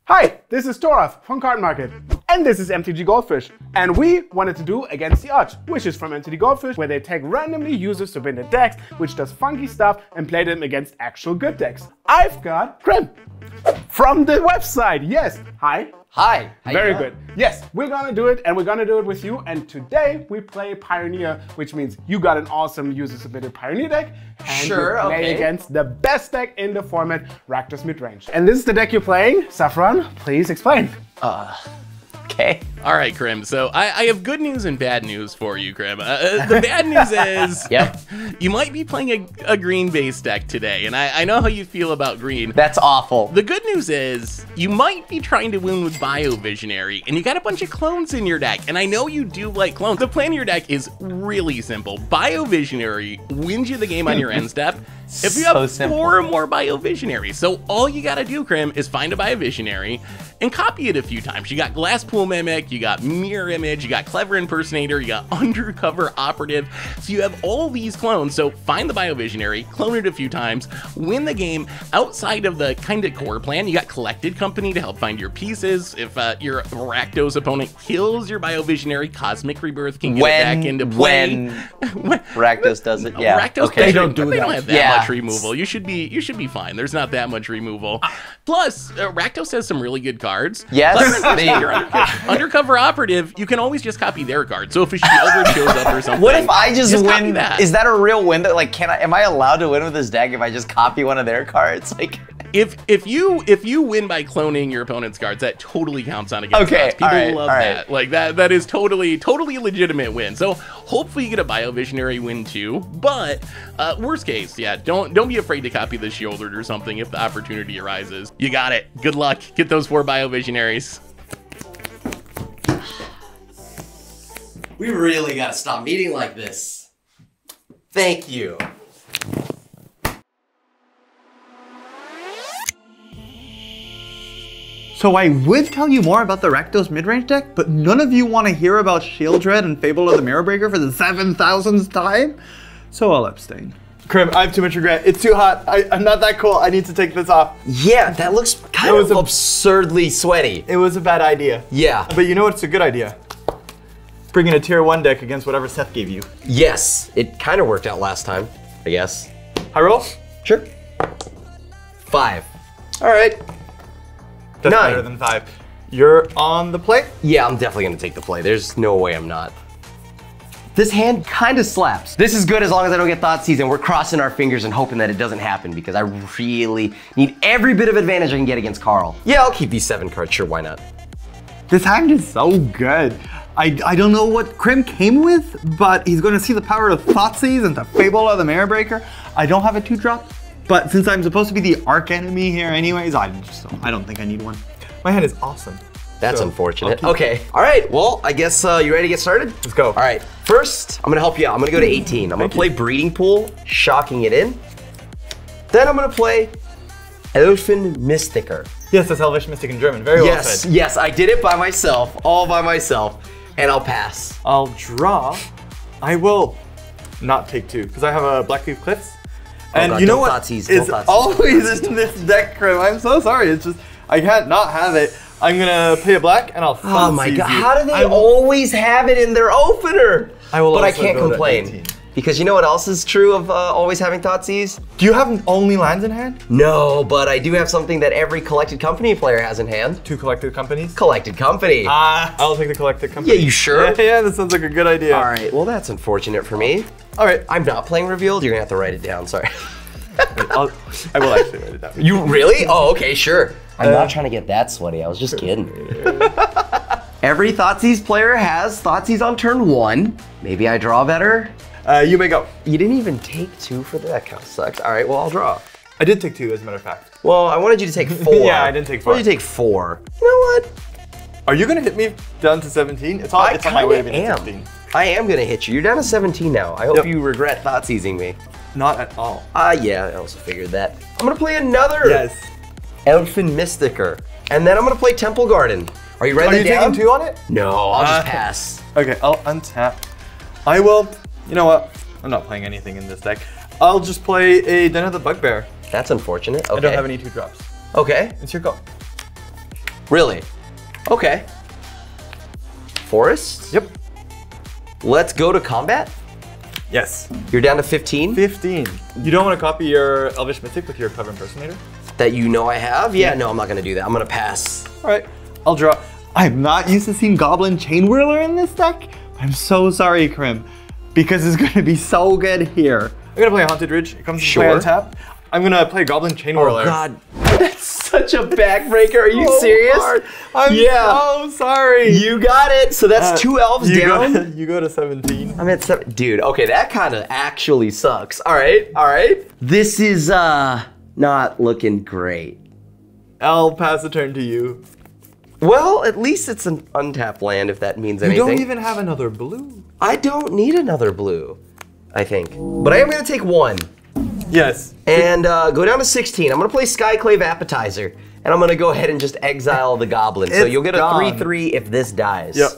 Hi, this is Toraf from Cardmarket, and this is MTG Goldfish. And we wanted to do Against the Odds, which is from MTG Goldfish, where they take randomly users to win the decks, which does funky stuff, and play them against actual good decks. I've got Krim from the website. Yes, hi. Hi. Very good. Yes, we're gonna do it, and we're gonna do it with you. And today we play Pioneer, which means you got an awesome user-submitted Pioneer deck, and you play against the best deck in the format, Rakdos Midrange. And this is the deck you're playing. Saffron, please explain. Okay. All right, Krim. So I have good news and bad news for you, Krim. The bad news is you might be playing a green-based deck today, and I know how you feel about green. That's awful. The good news is you might be trying to win with Biovisionary, and you got a bunch of clones in your deck, and I know you do like clones. The plan of your deck is really simple. Biovisionary wins you the game on your end step if you have 4 or more Biovisionaries. So all you gotta do, Krim, is find a Biovisionary and copy it a few times. You got Glasspool Mimic, you got Mirror Image, you got Clever Impersonator, you got Undercover Operative. So you have all these clones. So find the Biovisionary, clone it a few times, win the game. Outside of the kind of core plan, you got Collected Company to help find your pieces. If your Rakdos opponent kills your Biovisionary, Cosmic Rebirth can get it back into play. When Rakdos does it, yeah. Rakdos they don't have that much removal. You should be fine. There's not that much removal. Plus, Rakdos has some really good cards. Yes. Your Undercover Operative, you can always just copy their card. So if a shield shows up or something, what if I just win? That. Is that a real win? That like, am I allowed to win with this deck if I just copy one of their cards? Like, if you win by cloning your opponent's cards, that totally counts on against us. People love that. Like that is totally a legitimate win. So hopefully you get a Biovisionary win too. But worst case, yeah, don't be afraid to copy the Shielded or something if the opportunity arises. You got it. Good luck. Get those 4 Biovisionaries. We really gotta stop meeting like this. Thank you. So I would tell you more about the Rakdos midrange deck, but none of you want to hear about Shield Dread and Fable of the Mirror Breaker for the 7,000th time, so I'll abstain. Krim, I have too much regret. It's too hot. I'm not that cool. I need to take this off. Yeah, that looks kind of absurdly sweaty. It was a bad idea. Yeah. But you know what's a good idea? Bringing a tier 1 deck against whatever Seth gave you. Yes, it kind of worked out last time, I guess. High roll? Sure. 5. All right. That's 9. better than 5. You're on the play? Yeah, I'm definitely gonna take the play. There's no way I'm not. This hand kind of slaps. This is good as long as I don't get Thoughtseize, and we're crossing our fingers and hoping that it doesn't happen because I really need every bit of advantage I can get against Carl. Yeah, I'll keep these 7 cards, sure, why not? This hand is so good. I don't know what Krim came with, but he's going to see the power of Thoughtseize and the Fable of the Mirror Breaker. I don't have a 2-drop, but since I'm supposed to be the arch enemy here anyways, I don't think I need one. My hand is awesome. That's unfortunate. Okay, all right, well, I guess you ready to get started? Let's go. All right, first, I'm gonna help you out. I'm gonna go to 18. I'm gonna play Breeding Pool, shocking it in. Then I'm gonna play Elfen Mystiker. Yes, that's Elvish Mystic in German. Very well said. Yes, I did it by myself, all by myself, and I'll pass. I'll draw. I will not take 2, because I have a Blackleaf Cliffs. And God, you know what is always in this deck, Krim? I'm so sorry. It's just, I can't not have it. I'm gonna pay a black and I'll Oh my god, how do they always have it in their opener? But I can't complain. Because you know what else is true of always having Thoughtseize? Do you have only lands in hand? No, but I do have something that every Collected Company player has in hand. 2 Collected Companies? Collected Company. I'll take the Collected Company. Yeah, you sure? Yeah, that sounds like a good idea. All right, well that's unfortunate for me. All right. I'm not playing Revealed, you're gonna have to write it down, sorry. I will actually write it down. You really? Oh, okay, sure. I'm not trying to get that sweaty, I was just kidding. Every Thoughtseize player has Thoughtseize on turn 1. Maybe I draw better? You may go. You didn't even take 2 for that, that kind of sucks. All right, well, I'll draw. I did take 2, as a matter of fact. Well, I wanted you to take 4. Yeah, I didn't take 4. Why did you take 4? You know what? Are you gonna hit me down to 17? It's on my way to be 16. I am gonna hit you. You're down to 17 now. I hope you regret Thoughtseizing me. Not at all. Yeah, I also figured that. I'm gonna play another Elfen Mystiker. And then I'm gonna play Temple Garden. Are you writing it down? Are you taking 2 on it? No, I'll just pass. Okay, I'll untap. I will, you know what? I'm not playing anything in this deck. I'll just play a Den of the Bugbear. That's unfortunate. Okay. I don't have any 2-drops. Okay. It's your go. Really? Okay. Forest? Yep. Let's go to combat. Yes. You're down to 15? 15. You don't want to copy your Elvish Mythic with your Clever Impersonator? That you know I have? Yeah, no, I'm not gonna do that. I'm gonna pass. All right, I'll draw. I'm not used to seeing Goblin Chain Whirler in this deck. I'm so sorry, Krim, because it's gonna be so good here. I'm gonna play a Haunted Ridge. It comes to play Sure. on tap. I'm gonna play Goblin Chain Whirler. Oh God, that's such a backbreaker. Are you serious? I'm so sorry. You got it. So that's 2 elves you down. You go to 17. I'm at 7. Dude, okay, that kind of actually sucks. All right, all right. This is not looking great. I'll pass the turn to you. Well, at least it's an untapped land, if that means anything. You don't even have another blue. I don't need another blue, I think. But I am gonna take 1. Yes. And go down to 16. I'm gonna play Skyclave Appetizer. And I'm gonna go ahead and just exile the goblin. So It's you'll get a gone. 3/3 if this dies. Yep.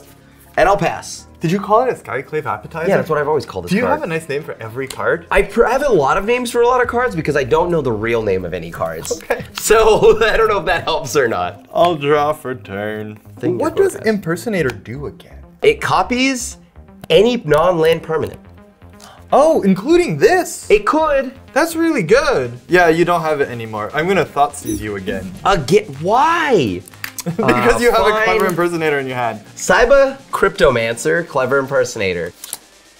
And I'll pass. Did you call it a Skyclave Appetizer? Yeah, that's what I've always called this Do you card. have a nice name for every card? I have a lot of names for a lot of cards because I don't know the real name of any cards. Okay. So I don't know if that helps or not. I'll draw for turn. Think What you're does focused. Impersonator do again? It copies any non-land permanent. Oh, including this. It could. That's really good. Yeah, you don't have it anymore. I'm gonna Thoughtseize you again. Again, why? Because you have a fine. Clever Impersonator in your hand. Saiba Cryptomancer, Clever Impersonator.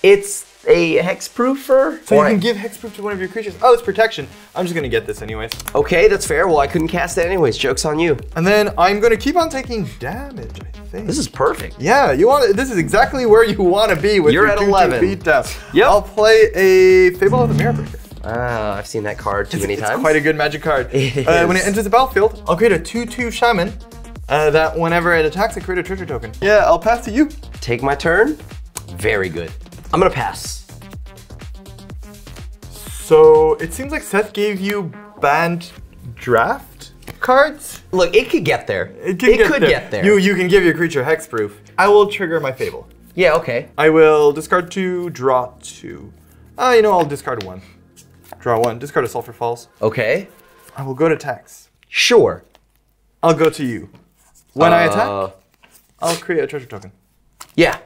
It's a hexproofer. So you can give Hexproof to one of your creatures. Oh, it's protection. I'm just gonna get this anyways. Okay, that's fair. Well, I couldn't cast it anyways. Joke's on you. And then I'm gonna keep on taking damage, I think. This is perfect. Yeah, you want this is exactly where you want to be with You're your at 2/2 11. beatdown. Yep. I'll play a Fable of the Mirror Breaker. I've seen that card too many It's times. quite a good magic card. It When is. it enters the battlefield, I'll create a 2/2 Shaman that whenever it attacks, I create a treasure token. Yeah, I'll pass to you. Take my turn. Very good. I'm gonna pass. So it seems like Seth gave you banned draft cards. Look, it could get there. It could get there. You can give your creature hexproof. I will trigger my Fable. Yeah, okay. I will discard 2, draw 2. You know, I'll discard 1. Draw 1, discard a Sulfur Falls. Okay. I will go to tax. Sure. I'll go to you. When I attack, I'll create a treasure token. Yeah.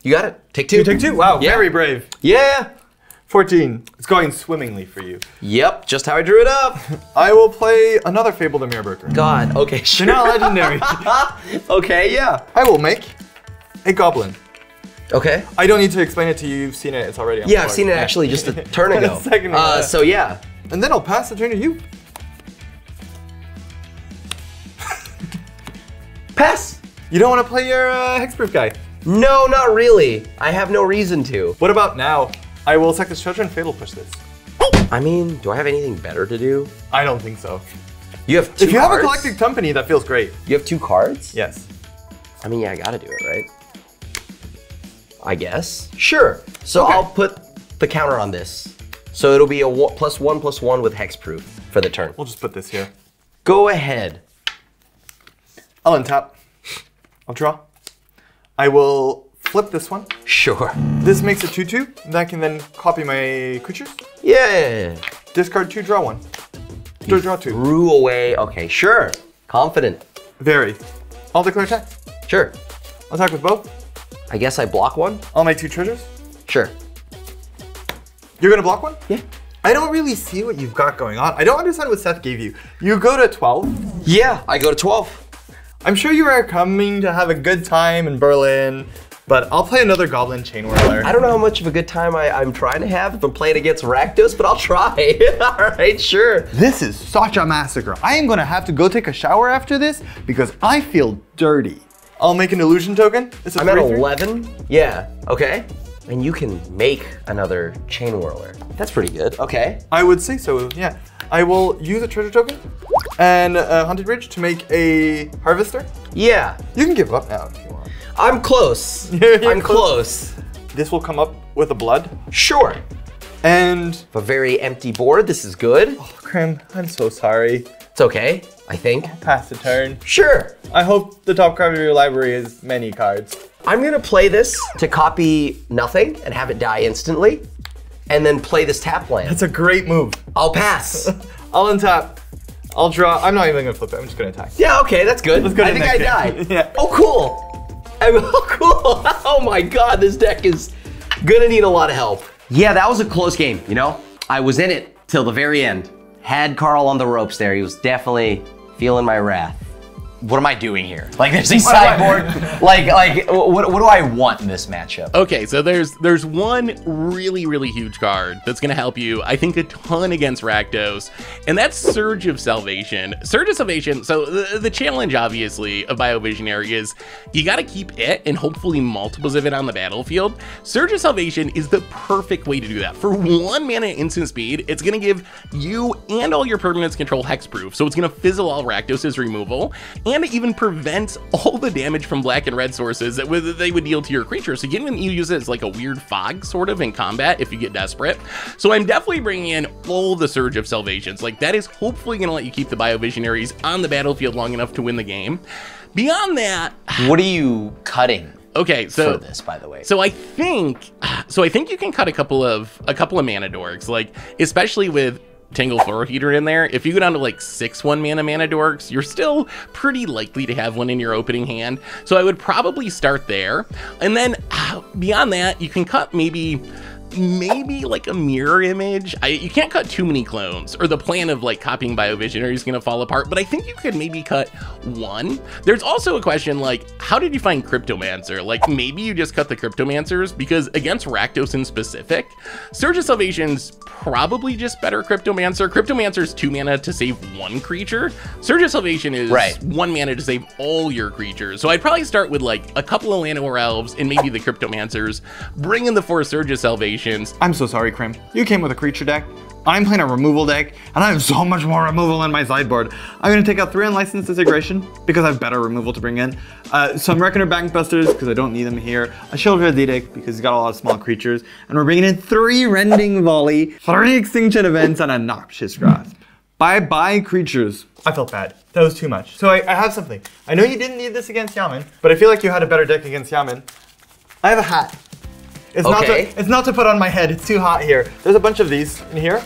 You got it. Take 2. You take 2? Wow, Yeah. very brave. Yeah. 14. It's going swimmingly for you. Yep, just how I drew it up. I will play another Fable the Mirror Breaker. God, okay, sure. They're not legendary. Okay, yeah. I will make a goblin. Okay. I don't need to explain it to you. You've seen it. It's already on the Yeah, I've board. seen it actually just a turn ago. Second one. So yeah. And then I'll pass the turn to you. Pass. You don't want to play your hexproof guy. No, not really. I have no reason to. What about now? I will sack this treasure and Fatal push this. I mean, do I have anything better to do? I don't think so. You have 2 If you have a cards? collected company, that feels great. You have 2 cards? Yes. I mean, yeah, I gotta do it, right? I guess. Sure. So Okay. I'll put the counter on this. So it'll be a +1/+1 with hexproof for the turn. We'll just put this here. Go ahead. I'll untap. I'll draw. I will flip this one. Sure. This makes a 2/2. That can then copy my creatures. Yeah. Discard 2, draw 1. Draw 2. Threw away. Okay, sure. Confident. Very. I'll declare attack. Sure. I'll attack with both. I guess I block 1? I'll make 2 treasures. Sure. You're gonna block 1? Yeah. I don't really see what you've got going on. I don't understand what Seth gave you. You go to 12. Yeah, I go to 12. I'm sure you are coming to have a good time in Berlin, but I'll play another Goblin Chain Whirler. I don't know how much of a good time I'm trying to have if I'm playing against Rakdos, but I'll try. All right, sure. This is such a massacre. I am gonna have to go take a shower after this because I feel dirty. I'll make an illusion token. It's a I'm at 3/3. 11. Yeah, okay. And you can make another Chain Whirler. That's pretty good. Okay. I would say so, yeah. I will use a treasure token and a Haunted Ridge to make a Harvester. Yeah, You can give up now if you want. I'm close. You're I'm close. This will come up with a blood. Sure. And, A very empty board. This is good. Krim, I'm so sorry. It's okay, I think. Pass the turn. Sure. I hope the top card of your library is many cards. I'm gonna play this to copy nothing and have it die instantly, and then play this tap land. That's a great move. I'll pass. I'll untap. I'll draw. I'm not even gonna flip it. I'm just gonna attack. Yeah, okay, that's good. Let's go to I the think I next game. died. Yeah. Oh, cool. Oh, cool. Oh my God, this deck is gonna need a lot of help. Yeah, that was a close game, you know? I was in it till the very end. Had Carl on the ropes there. He was definitely feeling my wrath. What am I doing here? Like, there's a sideboard. What do I want in this matchup? Okay, so there's one really huge card that's gonna help you, I think, a ton against Rakdos, and that's Surge of Salvation. Surge of Salvation, so the challenge, obviously, of Biovisionary is you gotta keep it and hopefully multiples of it on the battlefield. Surge of Salvation is the perfect way to do that. For 1 mana instant speed, it's gonna give you and all your permanents control hexproof, so it's gonna fizzle all Rakdos' removal, and it even prevents all the damage from black and red sources that they would deal to your creature. So you can even use it as like a weird fog sort of in combat if you get desperate. So I'm definitely bringing in all the Surge of Salvations. Like, that is hopefully going to let you keep the Biovisionaries on the battlefield long enough to win the game. Beyond that, what are you cutting? Okay, so for this, by the way. So I think you can cut a couple of mana dorks, like especially with Tangle Floor Heater in there. If you go down to like 6 1-mana mana dorks, you're still pretty likely to have one in your opening hand. So I would probably start there. And then beyond that, you can cut maybe like a mirror image. You can't cut too many clones, or the plan of like copying Biovisionary is gonna fall apart, but I think you could maybe cut one. There's also a question like, how did you find Cryptomancer? Like, maybe you just cut the Cryptomancers, because against Rakdos in specific, Surge of Salvation's probably just better Cryptomancer. Cryptomancer's 2 mana to save 1 creature. Surge of Salvation is 1 mana to save all your creatures. So I'd probably start with like a couple of Llanowar Elves and maybe the Cryptomancers, bring in the 4 Surge of Salvation. I'm so sorry, Krim. You came with a creature deck. I'm playing a removal deck, and I have so much more removal on my sideboard. I'm gonna take out 3 Unlicensed Disintegration, because I have better removal to bring in. Some Reckoner Bankbusters, because I don't need them here. A Sheoldred's Edict, because he's got a lot of small creatures. And we're bringing in 3 Rending Volley, 3 Extinction Events, and a Noxious Grasp. Bye-bye, creatures. I felt bad. That was too much. So I have something. I know you didn't need this against Yaman, but I feel like you had a better deck against Yaman. I have a hat. It's not to put on my head, it's too hot here. There's a bunch of these in here.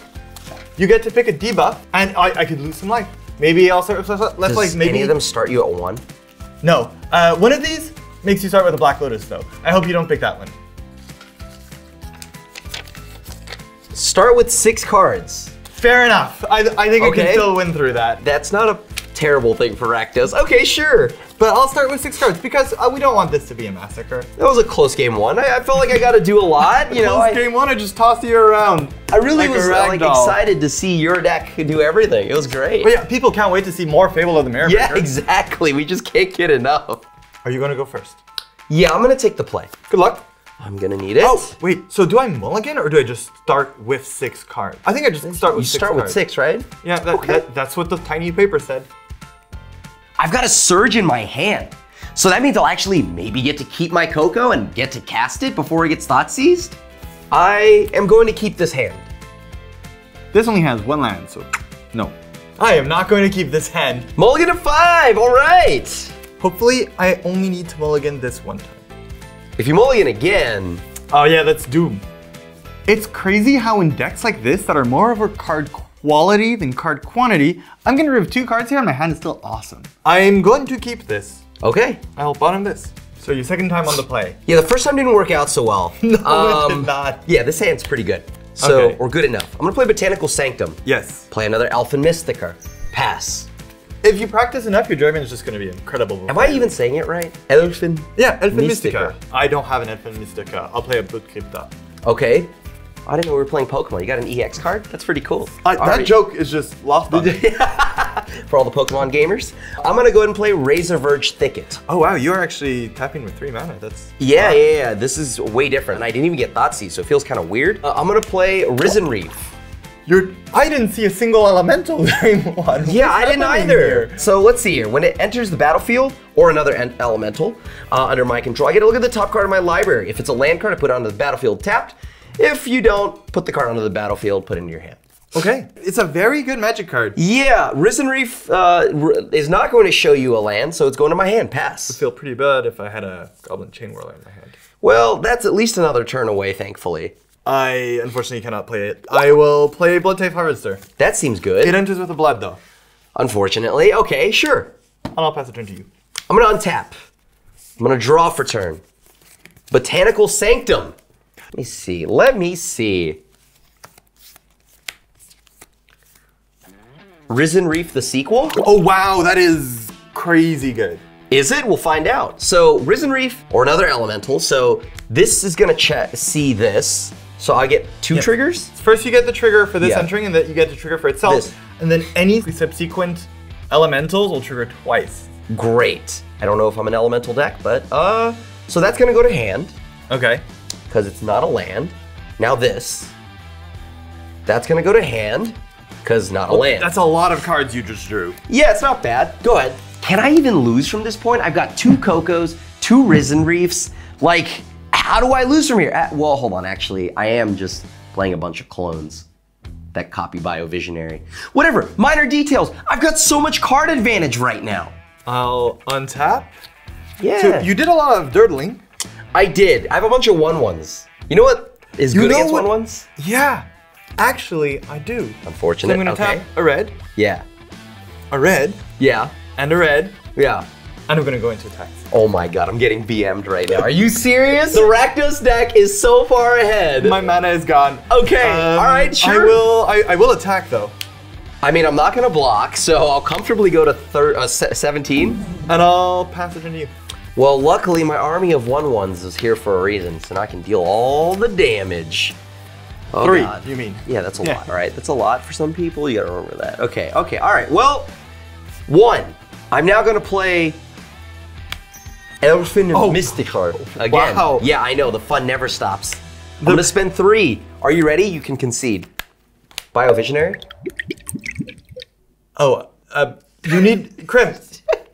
You get to pick a debuff, and I could lose some life. Maybe I'll start with, Does any of them start you at 1? No. One of these makes you start with a Black Lotus, though. I hope you don't pick that one. Start with 6 cards. Fair enough. I think I can still win through that. That's not a terrible thing for Rakdos. Okay, sure. But I'll start with 6 cards because we don't want this to be a massacre. That was a close game 1. I felt like I got to do a lot. You know, game 1, I just tossed you around. I really was like excited to see your deck do everything. It was great. But yeah, people can't wait to see more Fable of the Mirror. Yeah, exactly. We just can't get enough. Are you going to go first? Yeah, I'm going to take the play. Good luck. I'm going to need it. Oh, wait. So do I mulligan or do I just start with 6 cards? I think I just start with 6 cards. You start with 6, right? Yeah, that's what the tiny paper said. I've got a Surge in my hand. So that means I'll actually maybe get to keep my Coco and get to cast it before it gets thought seized. I am going to keep this hand. This only has 1 land, so no. I am not going to keep this hand. Mulligan to 5, all right. Hopefully, I only need to mulligan this one time. If you mulligan again. Oh yeah, that's doom. It's crazy how in decks like this that are more over card quality than card quantity, I'm gonna remove 2 cards here and my hand is still awesome. I'm going to keep this. Okay. I'll bottom this. So your second time on the play. Yeah, the first time didn't work out so well. No, it did not. Yeah, this hand's pretty good. So we're good enough. I'm gonna play Botanical Sanctum. Yes. Play another Elfin Mystica. Pass. If you practice enough, your Dragon is just gonna be incredible. Am I even saying it right? Elfin? Yeah, Elfin Mystica. I don't have an Elfin Mystica. I'll play a Book Crypta. Okay. I didn't know we were playing Pokemon. You got an EX card? That's pretty cool. That joke is just lost on me. For all the Pokemon gamers. I'm gonna go ahead and play Razor Verge Thicket. Oh wow, you're actually tapping with 3 mana. That's yeah. This is way different. I didn't even get Thoughtseize, so it feels kind of weird. I'm gonna play Risen Reef. I didn't see a single elemental during one. Yeah, I didn't either. So let's see here. When it enters the battlefield, or another elemental under my control, I get to look at the top card of my library. If it's a land card, I put it onto the battlefield tapped. If you don't, put the card onto the battlefield, put it into your hand. Okay, it's a very good magic card. Yeah, Risen Reef is not going to show you a land, so it's going to my hand, pass. I would feel pretty bad if I had a Goblin Chain Whirler in my hand. Well, that's at least another turn away, thankfully. I unfortunately cannot play it. I will play Blood Type Harvester. That seems good. It enters with a blood though. Unfortunately, okay, sure. And I'll pass the turn to you. I'm gonna untap. I'm gonna draw for turn. Botanical Sanctum. Let me see. Risen Reef the sequel? Oh wow, that is crazy good. Is it? We'll find out. So Risen Reef, or another elemental, so this is gonna see this. So I get two triggers? First you get the trigger for this entering, and then you get the trigger for itself. And then any subsequent elementals will trigger twice. Great. I don't know if I'm an elemental deck, but so that's gonna go to hand. Okay. Because it's not a land. Now this. That's gonna go to hand, because not a land. That's a lot of cards you just drew. Yeah, it's not bad. Go ahead. Can I even lose from this point? I've got 2 Cocos, 2 Risen Reefs. Like, how do I lose from here? Well, hold on, actually, I am just playing a bunch of clones that copy Biovisionary. Whatever, minor details. I've got so much card advantage right now. I'll untap. Yeah. So you did a lot of dirtling. I did. I have a bunch of 1/1s. You know what is good against 1/1s? Yeah, actually, I do. Unfortunate. So I'm gonna tap a red, Yeah. a red, Yeah. and a red, Yeah. and I'm gonna go into attacks. Oh my god, I'm getting BM'd right now. Are you serious? The Rakdos deck is so far ahead. My mana is gone. Okay, all right, sure. I will attack though. I mean, I'm not gonna block, so I'll comfortably go to 17. And I'll pass it into you. Well, luckily my army of 1/1s is here for a reason, so now I can deal all the damage. Oh, 3, God. you mean? Yeah, that's a lot, all right? That's a lot for some people, you gotta remember that. Okay, all right. Well, 1, I'm now gonna play Elfin Mysticar again. Wow. Yeah, I know, the fun never stops. I'm gonna spend 3. Are you ready? You can concede. Biovisionary? Oh, you need, Krim,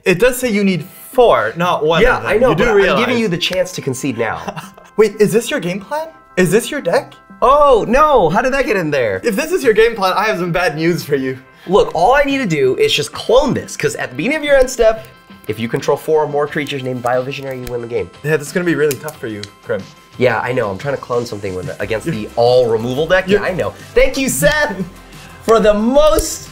it does say you need 4, not 1. Yeah, I know, you do but realize. I'm giving you the chance to concede now. Wait, is this your game plan? Is this your deck? Oh, no, how did that get in there? If this is your game plan, I have some bad news for you. Look, all I need to do is just clone this, because at the beginning of your end step, if you control 4 or more creatures named Biovisionary, you win the game. Yeah, this is gonna be really tough for you, Krim. Yeah, I know, I'm trying to clone something against the all removal deck. Yeah, I know. Thank you, Seth, for the most...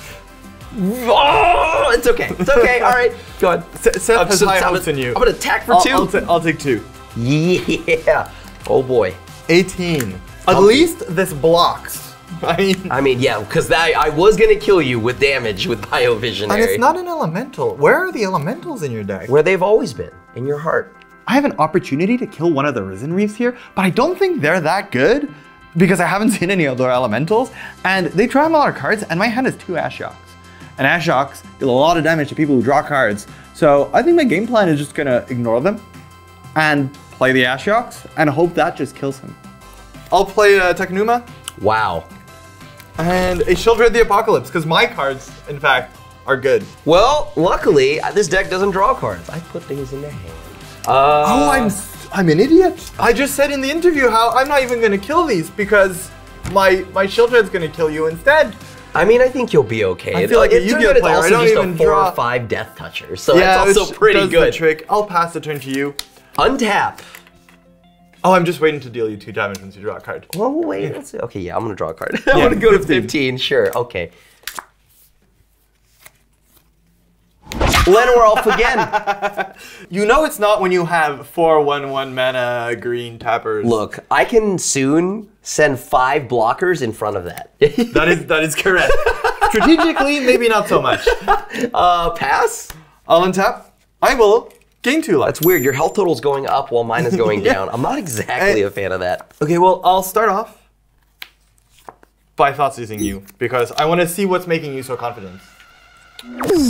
Oh, it's okay, all right, go on. Seth has high hopes in you. I'm gonna attack for 2. I'll take 2. Yeah, oh boy. 18. At least this blocks. I mean, yeah, because I was gonna kill you with damage with Biovisionary. And it's not an elemental. Where are the elementals in your deck? Where they've always been, in your heart. I have an opportunity to kill one of the Risen Reefs here, but I don't think they're that good because I haven't seen any other elementals. And they draw a lot of cards, and my hand is 2 Ashoks. And Ashoks deal a lot of damage to people who draw cards. So I think my game plan is just gonna ignore them and play the Ashoks and hope that just kills him. I'll play Technuma. Wow. And a Children of the Apocalypse, because my cards, in fact, are good. Well, luckily, this deck doesn't draw cards. I put things in their hand. I'm an idiot. I just said in the interview how I'm not even gonna kill these because my Children's gonna kill you instead. I mean, I think you'll be okay. I feel like a Yu-Gi-Oh player. It's also just a 4 or 5 death toucher, so that's also pretty good. The trick. I'll pass the turn to you. Untap. Oh, I'm just waiting to deal you 2 damage once you draw a card. Well, wait. Let's see. Okay, yeah, I'm gonna draw a card. I'm gonna go to 15. Sure. Okay. Lenwolf again. You know it's not when you have 4 1/1 mana green tappers. Look, I can soon send 5 blockers in front of that. That is correct. Strategically, maybe not so much. Pass? I'll untap. I will gain 2 life. That's weird. Your health total's going up while mine is going down. I'm not exactly a fan of that. Okay, well, I'll start off by thought-seizing you because I want to see what's making you so confident.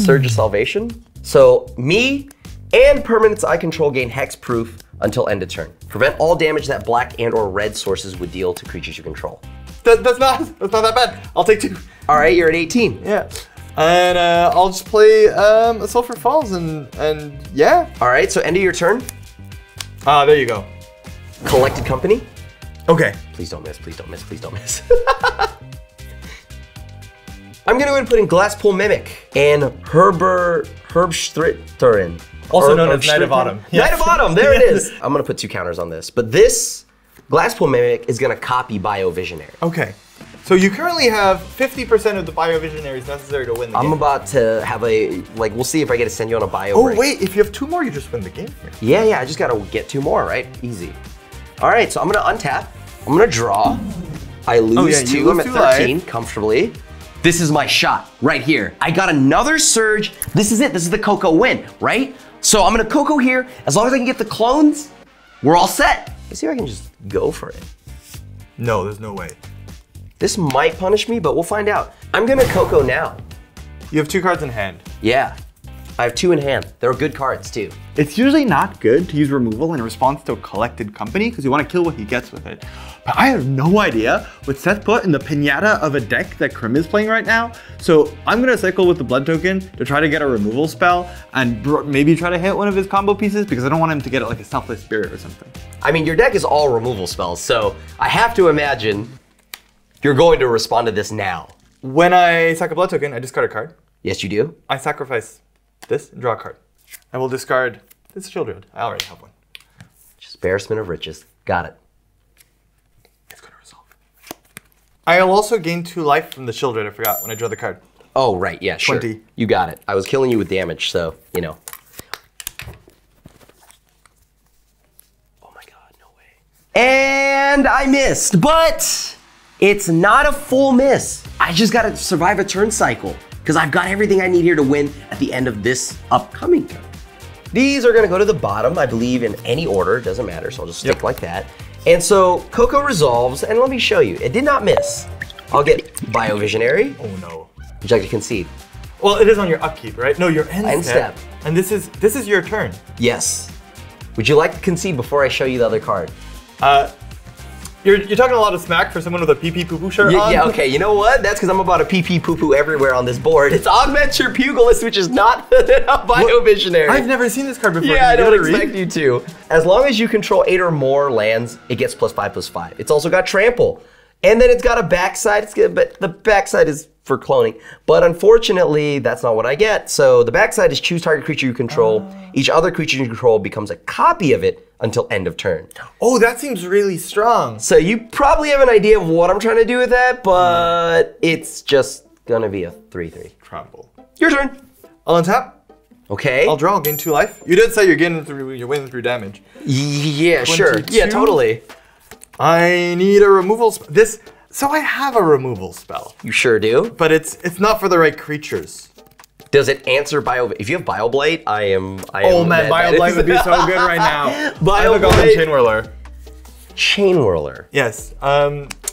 Surge of Salvation. So me and permanents I control gain hexproof until end of turn. Prevent all damage that black and or red sources would deal to creatures you control. That's not that bad. I'll take 2. All right, you're at 18. Yeah. And I'll just play Sulphur Falls and yeah. All right, so end of your turn. There you go. Collected Company. Okay. Please don't miss, please don't miss, please don't miss. I'm gonna go ahead and put in Glasspool Mimic and Herbstritterin. Also known as Knight of Autumn. Knight of Autumn, there it is. I'm gonna put 2 counters on this, but this Glasspool Mimic is gonna copy Biovisionary. Okay. So you currently have 50% of the Biovisionaries necessary to win the game. I'm about to have we'll see if I get to send you on a bio break. Wait, if you have 2 more, you just win the game. Yeah, I just gotta get 2 more, right? Easy. All right, so I'm gonna untap. I'm gonna draw. I lose 2, I'm at 13, life. Comfortably. This is my shot, right here. I got another surge. This is it, this is the Coco win, right? So I'm gonna Coco here. As long as I can get the clones, we're all set. Let's see if I can just go for it. No, there's no way. This might punish me, but we'll find out. I'm gonna Coco now. You have 2 cards in hand. Yeah, I have 2 in hand. They're good cards too. It's usually not good to use removal in response to a collected company because you want to kill what he gets with it. But I have no idea what Seth put in the pinata of a deck that Krim is playing right now. So I'm gonna cycle with the blood token to try to get a removal spell and maybe try to hit one of his combo pieces because I don't want him to get like a Selfless Spirit or something. I mean, your deck is all removal spells, so I have to imagine you're going to respond to this now. When I sack a blood token, I discard a card. Yes, you do. I sacrifice this and draw a card. I will discard this Children. I already have one. Just embarrassment of riches. Got it. It's gonna resolve. I'll also gain 2 life from the Children. I forgot when I draw the card. Oh, right. Yeah, sure. 20. You got it. I was killing you with damage, so, you know. Oh my god, no way. And I missed, but it's not a full miss. I just gotta survive a turn cycle because I've got everything I need here to win at the end of this upcoming turn. These are gonna go to the bottom, I believe, in any order. It doesn't matter, so I'll just stick like that. And so Coco resolves, and let me show you. It did not miss. I'll get Biovisionary. Oh no. Would you like to concede? Well, it is on your upkeep, right? No, your end step. And this is your turn. Yes. Would you like to concede before I show you the other card? You're talking a lot of smack for someone with a pee-pee poo-poo shirt on. Yeah, okay, you know what? That's because I'm about to pee-pee poo-poo everywhere on this board. It's Augment Your Pugilist, which is not a Biovisionary. I've never seen this card before. Yeah, I don't expect you to. As long as you control 8 or more lands, it gets +5/+5. It's also got Trample. And then it's got a backside, it's good, but the backside is for cloning. But unfortunately, that's not what I get. So the backside is choose target creature you control. Each other creature you control becomes a copy of it until end of turn. Oh, that seems really strong. So you probably have an idea of what I'm trying to do with that, but it's just gonna be a 3/3. Trample. Your turn. I'll untap. Okay. I'll draw, gain 2 life. You did say you're winning through damage. Yeah, sure. 22? Yeah, totally. I need a removal so I have a removal spell. You sure do. But it's not for the right creatures. Does it answer If you have Bioblade, I am. Oh man, Bioblade would be so good right now. Bioblade. Chain Whirler. Chain Whirler. Yes.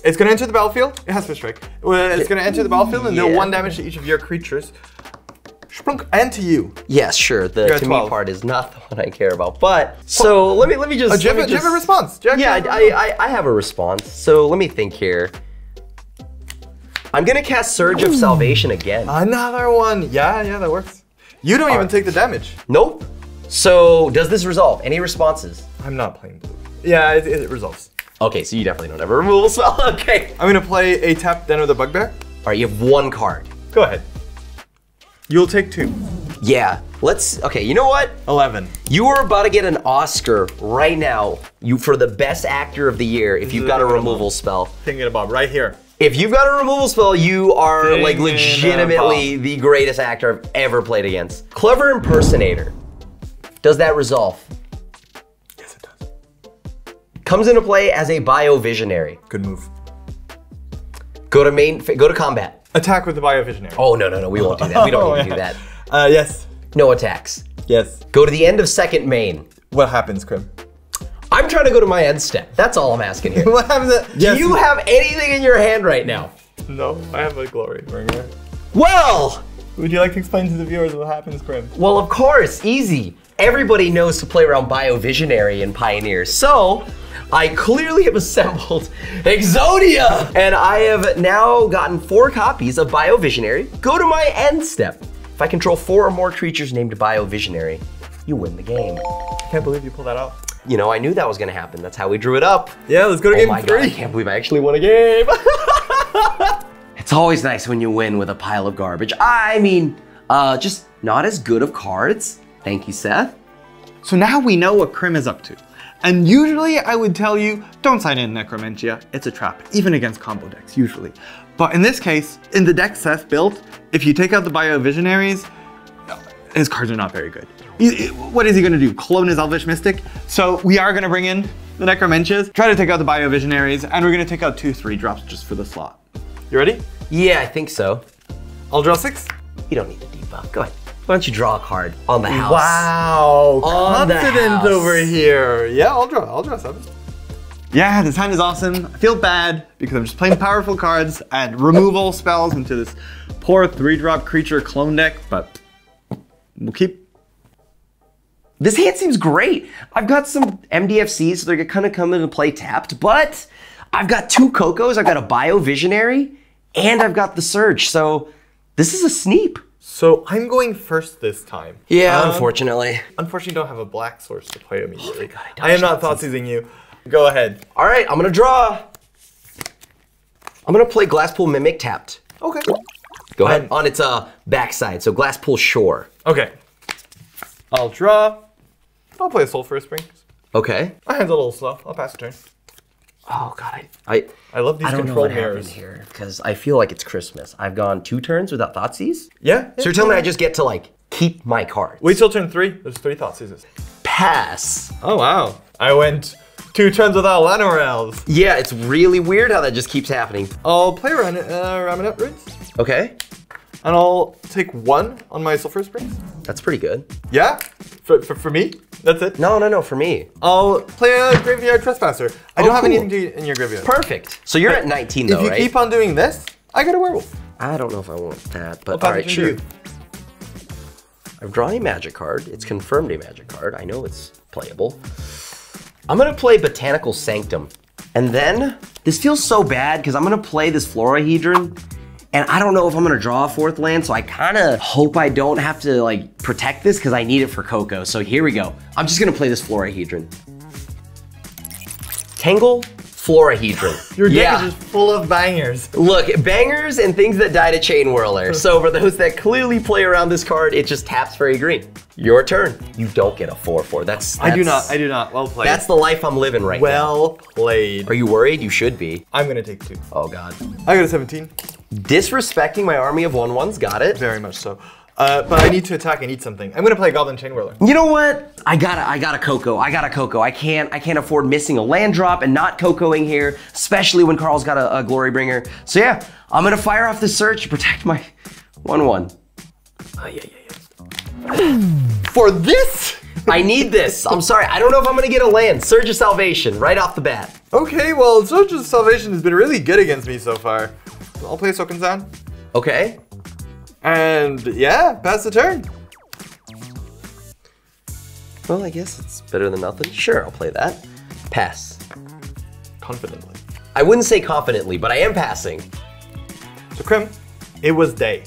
It's gonna enter the battlefield. It has Fist Strike. It's gonna enter the battlefield and deal 1 damage to each of your creatures. Sprunk, and to you. Yes, sure. The to 12. me part is not the one I care about. But so let me just. Do you have a response? Yeah, I have a response. So let me think here. I'm gonna cast Surge of Salvation again. Another one. Yeah, that works. You don't even take the damage. Nope. So does this resolve? Any responses? I'm not playing blue. Yeah, it resolves. Okay, so you definitely don't have a removal spell. Okay. I'm gonna play a tap Den of the Bugbear. All right, you have 1 card. Go ahead. You'll take 2. Yeah. Okay, you know what? 11. You are about to get an Oscar right now for the best actor of the year if you've got a removal spell. Thingamabob, right here. If you've got a removal spell, you are like Thingamabob. legitimately the greatest actor I've ever played against. Clever Impersonator. Does that resolve? Yes, it does. Comes into play as a Biovisionary. Good move. Go to combat. Attack with the Biovisionary. Oh, no, we won't do that. We don't need to do that. Yes. No attacks. Yes. Go to the end of second main. What happens, Krim? I'm trying to go to my end step. That's all I'm asking here. What happens? Do you have anything in your hand right now? No, I have a Glory Bringer. Well! Would you like to explain to the viewers what happens, Krim? Well, of course, easy. Everybody knows to play around Biovisionary and Pioneers. So, I clearly have assembled Exodia! And I have now gotten 4 copies of Biovisionary. Go to my end step. If I control 4 or more creatures named Biovisionary, you win the game. I can't believe you pulled that out. You know, I knew that was gonna happen. That's how we drew it up. Yeah, let's go to game 3. God, I can't believe I actually won a game. It's always nice when you win with a pile of garbage. I mean, just not as good of cards. Thank you, Seth. So now we know what Krim is up to. And usually I would tell you, don't sign in Necromentia. It's a trap, even against combo decks, usually. But in this case, in the deck Seth built, if you take out the Biovisionaries, his cards are not very good. What is he gonna do? Clone his Elvish Mystic? So we are gonna bring in the Necromentias, try to take out the Biovisionaries, and we're gonna take out 2 3-drops just for the slot. You ready? Yeah, I think so. I'll draw 6. You don't need to debuff. Go ahead. Why don't you draw a card on the house? Wow, On the confident house. over here. Yeah, I'll draw 7. Yeah, this hand is awesome. I feel bad because I'm just playing powerful cards and removal spells into this poor 3-drop creature clone deck, but we'll keep. This hand seems great. I've got some MDFCs, so they're kind of come into play tapped, but I've got 2 Cocos, I've got a Biovisionary, and I've got the Surge, so this is a sneep. So I'm going first this time. Yeah, unfortunately. Unfortunately, don't have a black source to play immediately. God, I am not thought seizing you. Go ahead. All right, I'm gonna draw. I'm gonna play Glasspool Mimic tapped. Okay. Go ahead. On its backside, so Glasspool Shore. Okay. I'll draw. I'll play a Sulphurous Springs. Okay. My hand's a little slow. I'll pass a turn. Oh God, I love these I don't know control what happened mirrors. here because I feel like it's Christmas. I've gone 2 turns without Thoughtseize. Yeah. So you're telling me I just get to like keep my cards? Wait till turn 3. There's 3 thought seizes. Pass. Oh wow. I went 2 turns without Lanorels. Yeah, it's really weird how that just keeps happening. I'll play Raminette Roots. Okay, And I'll take 1 on my Sulphurous Springs. that's pretty good. Yeah? For me? That's it? No, for me. I'll play a Graveyard Trespasser. I don't have cool. anything to eat in your graveyard. Perfect. So you're at 19 though, If you right? keep on doing this, I get a werewolf. I don't know if I want that, but I'll all pass right, it to sure. you. I've drawn a magic card. It's confirmed a magic card. I know it's playable. I'm gonna play Botanical Sanctum. And then, this feels so bad because I'm gonna play this Florahedron and I don't know if I'm gonna draw a 4th land, so I kinda hope I don't have to like protect this because I need it for Coco. So here we go. I'm just gonna play this Florahedron. Tangle, Florahedron. Your deck is just full of bangers. Look, bangers and things that die to Chain Whirler. So for those that clearly play around this card, it just taps very green. Your turn. You don't get a 4/4. That's I do not. Well played. That's the life I'm living right now. well played. Are you worried? You should be. I'm gonna take 2. Oh God. I got a 17. Disrespecting my army of 1/1s, got it. Very much so. But I need to attack and eat something. I'm gonna play Goblin Chain Whirler. You know what? I got a Coco. I can't afford missing a land drop and not Cocoing here, especially when Carl's got a Glory Bringer. So yeah, I'm gonna fire off the Search to protect my 1/1. For this? I need this. I'm sorry. I don't know if I'm gonna get a land. Surge of Salvation right off the bat. Okay, well, Surge of Salvation has been really good against me so far. So I'll play Soken-san. Okay. And yeah, pass the turn. Well, I guess it's better than nothing. Sure, I'll play that. Pass. Confidently. I wouldn't say confidently, but I am passing. So Krim, it was day.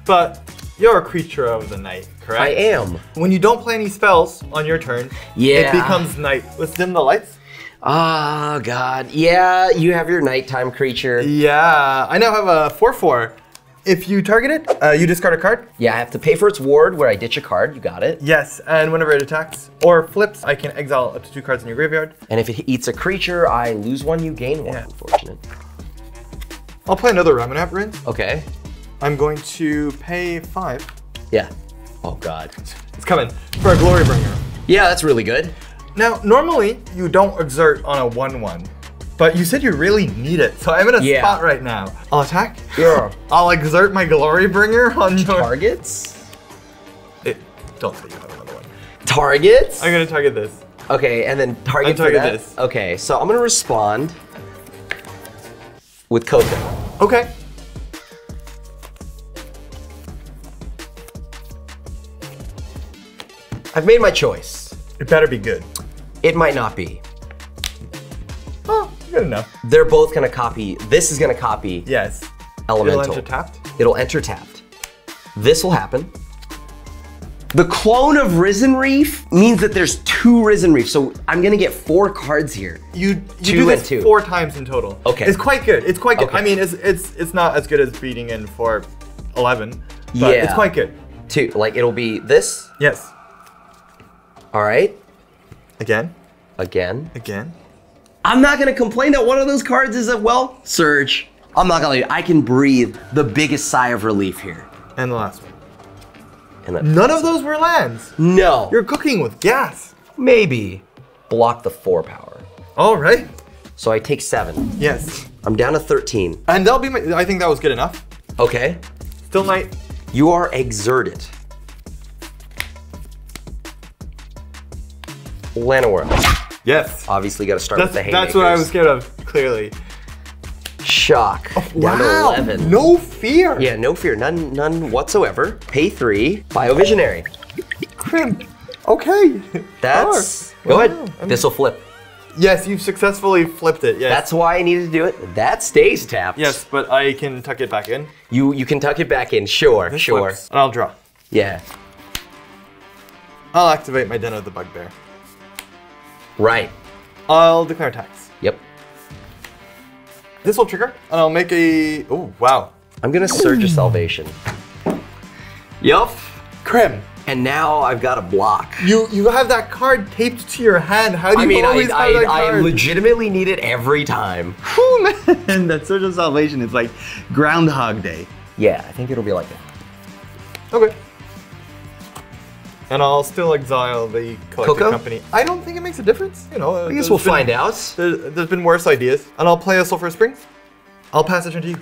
But you're a creature of the night, correct? I am. When you don't play any spells on your turn, Yeah. it becomes night. Let's dim the lights. Oh, God. Yeah, you have your nighttime creature. Yeah, I now have a 4/4. If you target it, you discard a card. Yeah, I have to pay for its ward where I ditch a card. You got it. Yes, and whenever it attacks or flips, I can exile up to 2 cards in your graveyard. And if it eats a creature, I lose 1, you gain 1. Yeah. Unfortunate. I'll play another Raminette Rinse. Okay. I'm going to pay 5. Yeah. Oh, God. It's coming for a Glory Bringer. Yeah, that's really good. Now, normally you don't exert on a 1/1, but you said you really need it, so I'm in a Yeah. spot right now. I'll attack. Yeah. I'll exert my Glory Bringer on your Targets? Don't say you have another one. Targets? I'm gonna target this. Okay, and then target for target that? this. Okay, so I'm gonna respond with Coco. Okay. I've made my choice. It better be good. It might not be. Oh, good enough. They're both gonna copy. This is gonna copy Yes. Elemental. It'll enter tapped. It'll enter tapped. This will happen. The clone of Risen Reef means that there's 2 Risen Reefs, so I'm gonna get 4 cards here. You 2 do and this 2. 4 times in total. Okay. It's quite good. It's quite good. Okay. I mean, it's not as good as beating in for 11, but Yeah. it's quite good. 2, like it'll be this. Yes. All right. Again. Again. Again. I'm not gonna complain that one of those cards is a, well, Surge. I'm not gonna lie, I can breathe the biggest sigh of relief here. And the last one. And None of those were lands. no. You're cooking with gas. Maybe block the 4 power. All right. So I take 7. Yes. I'm down to 13. And that'll be I think that was good enough. Okay. Still might. You are exerted. Llanowar. Yes. Obviously gotta start with the haymakers. That's what I was scared of, clearly. Shock. Down to 11. No fear. Yeah, no fear, none whatsoever. Pay 3, Biovisionary. Crimp. Okay. That's, Power. go Wow. ahead. This'll flip. Yes, you've successfully flipped it, yes. That's why I needed to do it. That stays tapped. Yes, but I can tuck it back in. You can tuck it back in, sure, This sure. flips, and I'll draw. Yeah, I'll activate my Den of the Bugbear. right. I'll declare tax. Yep. This will trigger, and I'll make a, oh, wow. I'm gonna Surge of Salvation. Yup. Crim. And now I've got a block. You have that card taped to your hand. How do you always have that I card? legitimately need it every time. Whew, man, that Surge of Salvation is like Groundhog Day. Yeah, I think it'll be like that. Okay. And I'll still exile the collected Coco? company. I don't think it makes a difference. You know, I guess we'll find out. There's been worse ideas. And I'll play a Sulphur Spring. I'll pass it turn to you.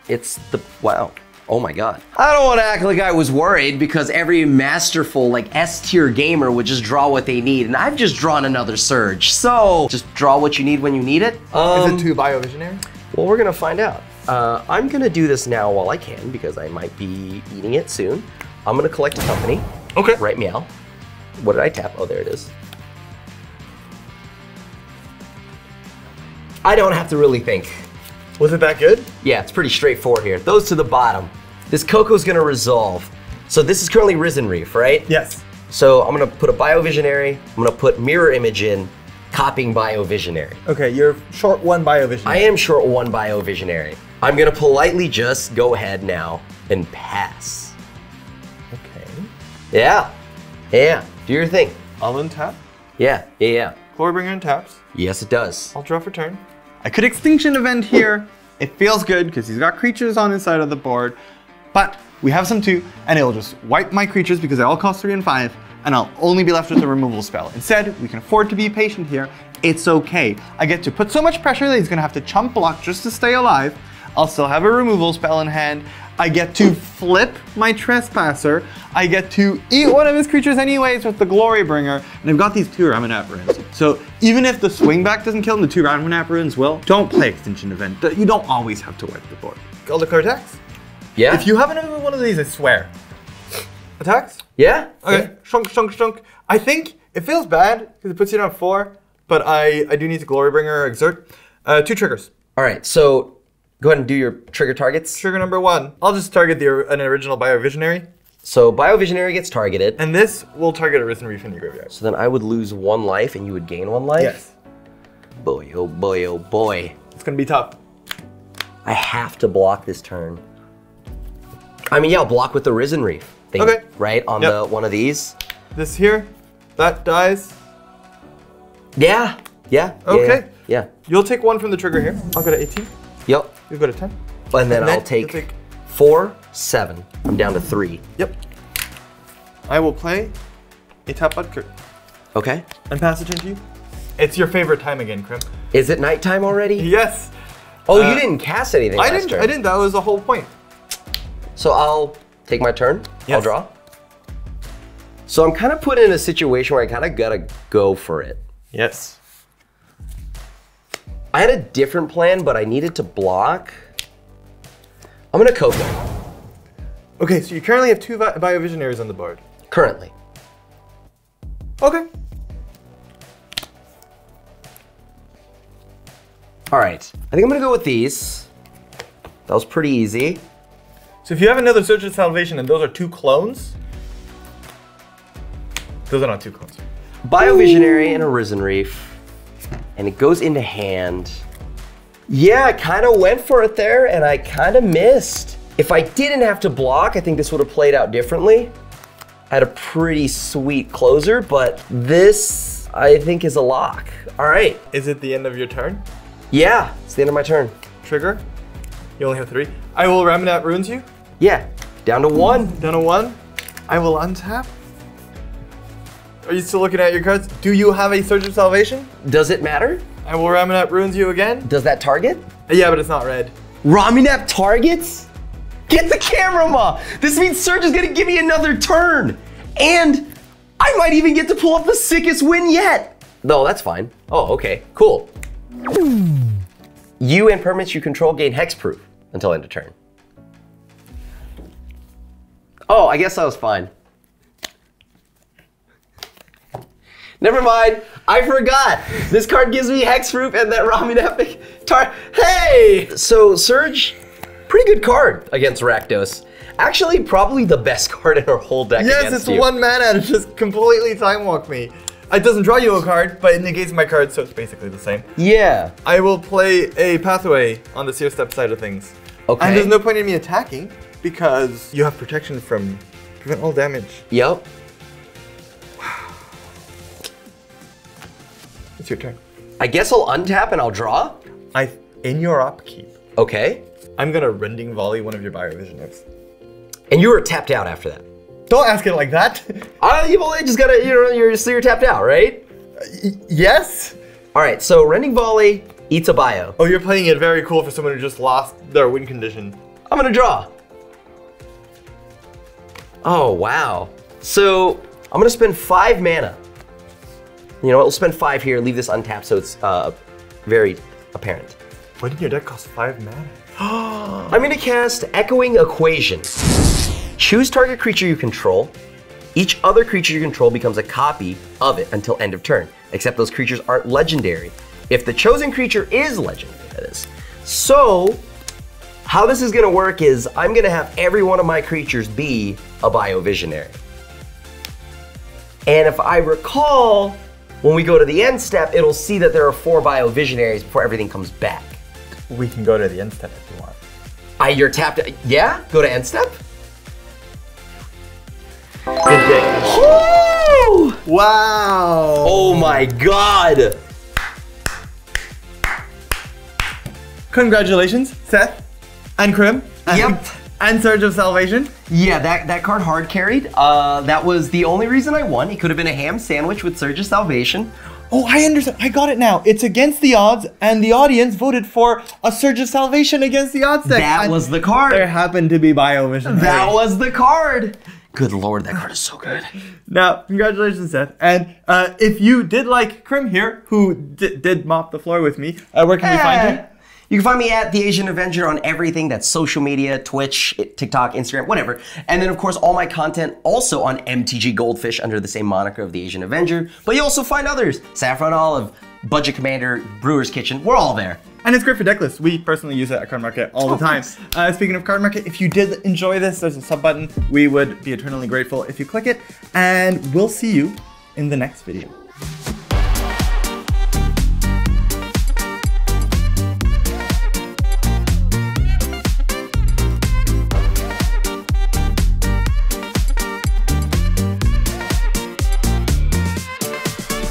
It's the, wow. Oh my God. I don't want to act like I was worried because every masterful, like S-tier gamer would just draw what they need. And I've just drawn another Surge. So just draw what you need when you need it. Is it too Biovisionary? Well, we're gonna find out. I'm gonna do this now while I can because I might be eating it soon. I'm gonna collect a company. Okay. Right, meow. What did I tap? Oh, there it is. I don't have to really think. Was it that good? Yeah, it's pretty straightforward here. Those to the bottom. This Coco's gonna resolve. So this is currently Risen Reef, right? Yes. So I'm gonna put a Biovisionary, I'm gonna put Mirror Image in, copying Biovisionary. Okay, you're short 1 Biovisionary. I am short 1 Biovisionary. I'm gonna politely just go ahead now and pass. Okay. Yeah, yeah, do your thing. I'll untap. Yeah. Glorybringer and taps. Yes, it does. I'll draw for turn. I could Extinction Event here. It feels good because he's got creatures on his side of the board, but we have some too, and it'll just wipe my creatures because they all cost 3 and 5, and I'll only be left with a removal spell. Instead, we can afford to be patient here. It's okay. I get to put so much pressure that he's gonna have to chump block just to stay alive. I'll still have a removal spell in hand. I get to flip my Trespasser. I get to eat one of his creatures anyways with the Glorybringer. And I've got these 2 Ramanap Runes. So even if the swingback doesn't kill him, the 2 Ramanap Runes will. Don't play Extinction Event. You don't always have to wipe the board. I'll declare tax. Yeah? If you have another one of these, I swear. Attacks? Yeah? Okay, Yeah. shrunk. I think it feels bad because it puts you down 4, but I do need to Glorybringer exert. 2 triggers. All right, so go ahead and do your trigger targets. Trigger number 1. I'll just target an original Biovisionary, So Biovisionary gets targeted. and this will target a Risen Reef in your graveyard. So then I would lose 1 life and you would gain 1 life? Yes. Boy, oh boy, oh boy. It's gonna be tough. I have to block this turn. I mean, yeah, I'll block with the Risen Reef thing, Okay. right? On Yep. the one of these. This here, that dies. Yeah. Okay. Yeah. You'll take 1 from the trigger here. I'll go to 18. Yep. You'll go to 10. And then I'll you'll take 4, 7. I'm down to 3. Yep. I will play a Tap Budker Okay. and pass it turn to you. It's your favorite time again, Crim. Is it nighttime already? Yes. Oh, you didn't cast anything last turn. I didn't. That was the whole point. So I'll take my turn. I'll Yes. draw. So I'm kind of put in a situation where I kind of gotta go for it. Yes. I had a different plan, but I needed to block. I'm gonna Coco, Okay, so you currently have 2 Biovisionaries on the board. currently. Okay. All right, I think I'm gonna go with these. That was pretty easy. So if you have another Search of Salvation and those are 2 clones, those are not 2 clones. Biovisionary and a Risen Reef. And it goes into hand. Yeah, I kind of went for it there and I kind of missed. If I didn't have to block, I think this would have played out differently. I had a pretty sweet closer, but this I think is a lock. All right. Is it the end of your turn? Yeah, it's the end of my turn. Trigger. You only have 3. I will Raminat ruins you. Yeah, down to 1. Down to 1. I will untap. Are you still looking at your cards? Do you have a Surge of Salvation? Does it matter? I will Raminat ruins you again. Does that target? Yeah, but it's not red. Raminap targets? Get the camera, Ma! This means Surge is gonna give me another turn! And I might even get to pull up the sickest win yet! No, that's fine. Oh, okay, cool. You and permanents you control gain hexproof until end of turn. Oh, I guess that was fine. Never mind, I forgot. This card gives me hexproof and that Raminap tar. Hey! So Surge, pretty good card against Rakdos. Actually, probably the best card in our whole deck. Yes, it's 1 mana to just completely time walk me. It doesn't draw you a card, but it negates my card, so it's basically the same. Yeah. I will play a pathway on the Seer Step side of things. Okay. And there's no point in me attacking because you have protection from prevent all damage. Yep. It's your turn. I guess I'll untap and I'll draw. In your upkeep, Okay. I'm gonna Rending Volley one of your Biovisionaries. And you were tapped out after that. Don't ask it like that. You've only just gotta, you're tapped out, right? Yes? All right, so Rending Volley eats a bio. Oh, you're playing it very cool for someone who just lost their win condition. I'm gonna draw. Oh, wow. So I'm gonna spend 5 mana. You know what, we'll spend 5 here, leave this untapped so it's very apparent. What did your deck cost 5 mana? I'm gonna cast Echoing Equation. Choose target creature you control. Each other creature you control becomes a copy of it until end of turn, except those creatures aren't legendary. If the chosen creature is legendary, that is. So, how this is gonna work is I'm gonna have every one of my creatures be a Biovisionary. And if I recall, when we go to the end step, it'll see that there are 4 Biovisionaries before everything comes back. We can go to the end step if you want. You're tapped, yeah? Go to end step? Good game. Woo! Wow. Oh my god! Congratulations, Seth and Krim. Yep. And Surge of Salvation. Yeah, that card hard carried. That was the only reason I won. It could have been a ham sandwich with Surge of Salvation. Oh, I understand. I got it now. It's against the odds, and the audience voted for a Surge of Salvation against the odds deck. That was the card. There happened to be Biovision. That was the card. Good lord, that card is so good. Now, congratulations, Seth. And if you did like Krim here, who did mop the floor with me, where can we find you? You can find me at The Asian Avenger on everything that's social media, Twitch, TikTok, Instagram, whatever. And then, of course, all my content also on MTG Goldfish under the same moniker of The Asian Avenger. But you also find others. Saffron Olive, Budget Commander, Brewer's Kitchen, we're all there. And it's great for deck lists. We personally use it at Cardmarket all the time. Speaking of Cardmarket, if you did enjoy this, there's a sub button. We would be eternally grateful if you click it. And we'll see you in the next video.